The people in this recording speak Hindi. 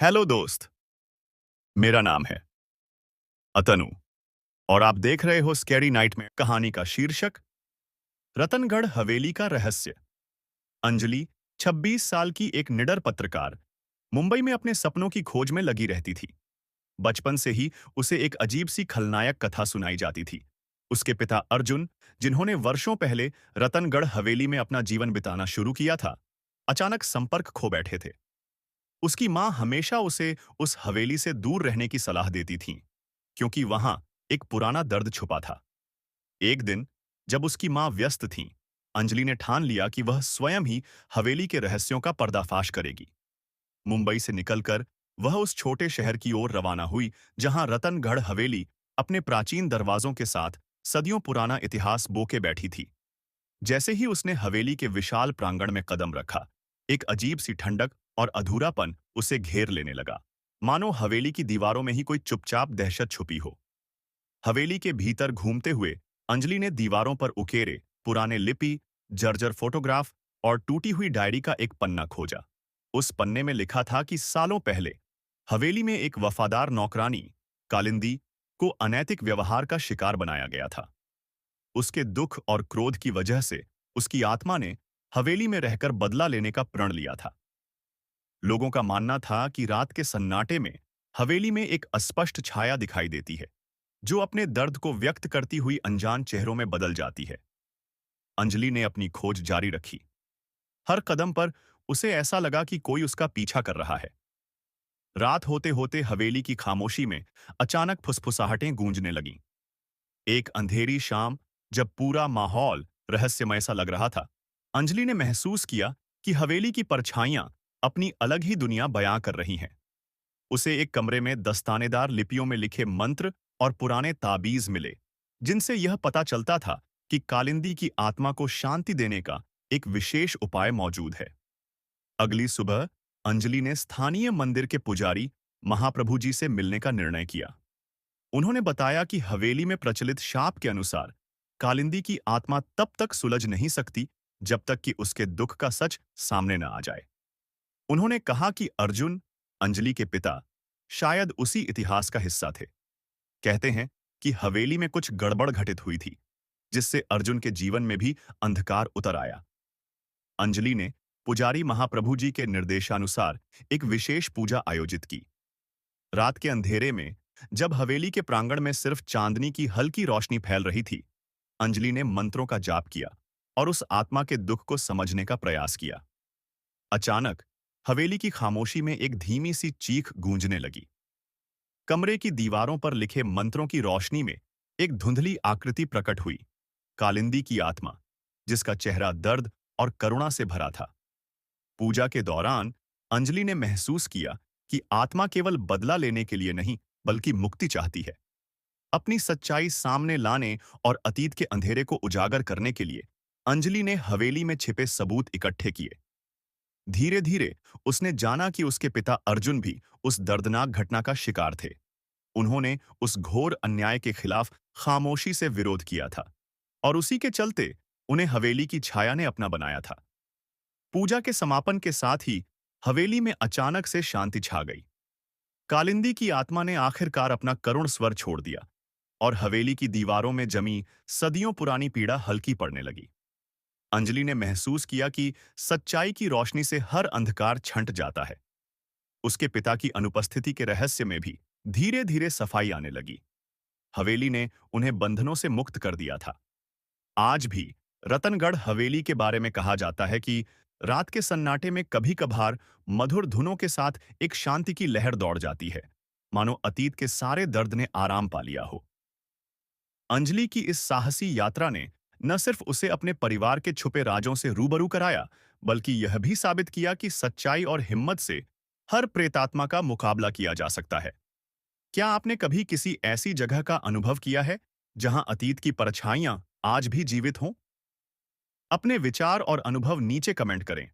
हेलो दोस्त। मेरा नाम है अतनु और आप देख रहे हो स्कैरी नाइट में कहानी का शीर्षक रतनगढ़ हवेली का रहस्य। अंजलि 26 साल की एक निडर पत्रकार मुंबई में अपने सपनों की खोज में लगी रहती थी। बचपन से ही उसे एक अजीब सी खलनायक कथा सुनाई जाती थी। उसके पिता अर्जुन, जिन्होंने वर्षों पहले रतनगढ़ हवेली में अपना जीवन बिताना शुरू किया था, अचानक संपर्क खो बैठे थे। उसकी मां हमेशा उसे उस हवेली से दूर रहने की सलाह देती थीं, क्योंकि वहां एक पुराना दर्द छुपा था। एक दिन जब उसकी मां व्यस्त थीं, अंजलि ने ठान लिया कि वह स्वयं ही हवेली के रहस्यों का पर्दाफाश करेगी। मुंबई से निकलकर वह उस छोटे शहर की ओर रवाना हुई जहां रतनगढ़ हवेली अपने प्राचीन दरवाजों के साथ सदियों पुराना इतिहास बोके बैठी थी। जैसे ही उसने हवेली के विशाल प्रांगण में कदम रखा, एक अजीब सी ठंडक और अधूरापन उसे घेर लेने लगा, मानो हवेली की दीवारों में ही कोई चुपचाप दहशत छुपी हो। हवेली के भीतर घूमते हुए अंजलि ने दीवारों पर उकेरे पुराने लिपि, जर्जर फोटोग्राफ और टूटी हुई डायरी का एक पन्ना खोजा। उस पन्ने में लिखा था कि सालों पहले हवेली में एक वफादार नौकरानी, कालिंदी, को अनैतिक व्यवहार का शिकार बनाया गया था। उसके दुख और क्रोध की वजह से उसकी आत्मा ने हवेली में रहकर बदला लेने का प्रण लिया था। लोगों का मानना था कि रात के सन्नाटे में हवेली में एक अस्पष्ट छाया दिखाई देती है, जो अपने दर्द को व्यक्त करती हुई अनजान चेहरों में बदल जाती है। अंजलि ने अपनी खोज जारी रखी। हर कदम पर उसे ऐसा लगा कि कोई उसका पीछा कर रहा है। रात होते होते हवेली की खामोशी में अचानक फुसफुसाहटें गूंजने लगीं। एक अंधेरी शाम, जब पूरा माहौल रहस्यमय सा लग रहा था, अंजलि ने महसूस किया कि हवेली की परछाइयां अपनी अलग ही दुनिया बयां कर रही हैं। उसे एक कमरे में दस्तानेदार लिपियों में लिखे मंत्र और पुराने ताबीज मिले, जिनसे यह पता चलता था कि कालिंदी की आत्मा को शांति देने का एक विशेष उपाय मौजूद है। अगली सुबह अंजलि ने स्थानीय मंदिर के पुजारी महाप्रभु जी से मिलने का निर्णय किया। उन्होंने बताया कि हवेली में प्रचलित शाप के अनुसार कालिंदी की आत्मा तब तक सुलझ नहीं सकती जब तक कि उसके दुख का सच सामने न आ जाए। उन्होंने कहा कि अर्जुन, अंजलि के पिता, शायद उसी इतिहास का हिस्सा थे। कहते हैं कि हवेली में कुछ गड़बड़ घटित हुई थी, जिससे अर्जुन के जीवन में भी अंधकार उतर आया। अंजलि ने पुजारी महाप्रभु जी के निर्देशानुसार एक विशेष पूजा आयोजित की। रात के अंधेरे में, जब हवेली के प्रांगण में सिर्फ चांदनी की हल्की रोशनी फैल रही थी, अंजलि ने मंत्रों का जाप किया और उस आत्मा के दुख को समझने का प्रयास किया। अचानक हवेली की खामोशी में एक धीमी सी चीख गूंजने लगी। कमरे की दीवारों पर लिखे मंत्रों की रोशनी में एक धुंधली आकृति प्रकट हुई, कालिंदी की आत्मा, जिसका चेहरा दर्द और करुणा से भरा था। पूजा के दौरान अंजलि ने महसूस किया कि आत्मा केवल बदला लेने के लिए नहीं, बल्कि मुक्ति चाहती है। अपनी सच्चाई सामने लाने और अतीत के अंधेरे को उजागर करने के लिए अंजलि ने हवेली में छिपे सबूत इकट्ठे किए। धीरे धीरे उसने जाना कि उसके पिता अर्जुन भी उस दर्दनाक घटना का शिकार थे। उन्होंने उस घोर अन्याय के खिलाफ खामोशी से विरोध किया था, और उसी के चलते उन्हें हवेली की छाया ने अपना बनाया था। पूजा के समापन के साथ ही हवेली में अचानक से शांति छा गई। कालिंदी की आत्मा ने आखिरकार अपना करुण स्वर छोड़ दिया, और हवेली की दीवारों में जमी सदियों पुरानी पीड़ा हल्की पड़ने लगी। अंजलि ने महसूस किया कि सच्चाई की रोशनी से हर अंधकार छंट जाता है। उसके पिता की अनुपस्थिति के रहस्य में भी धीरे धीरे सफाई आने लगी। हवेली ने उन्हें बंधनों से मुक्त कर दिया था। आज भी रतनगढ़ हवेली के बारे में कहा जाता है कि रात के सन्नाटे में कभी कभार मधुर धुनों के साथ एक शांति की लहर दौड़ जाती है, मानो अतीत के सारे दर्द ने आराम पा लिया हो। अंजलि की इस साहसी यात्रा ने न सिर्फ उसे अपने परिवार के छुपे राजों से रूबरू कराया, बल्कि यह भी साबित किया कि सच्चाई और हिम्मत से हर प्रेतात्मा का मुकाबला किया जा सकता है। क्या आपने कभी किसी ऐसी जगह का अनुभव किया है जहां अतीत की परछाइयां आज भी जीवित हों? अपने विचार और अनुभव नीचे कमेंट करें।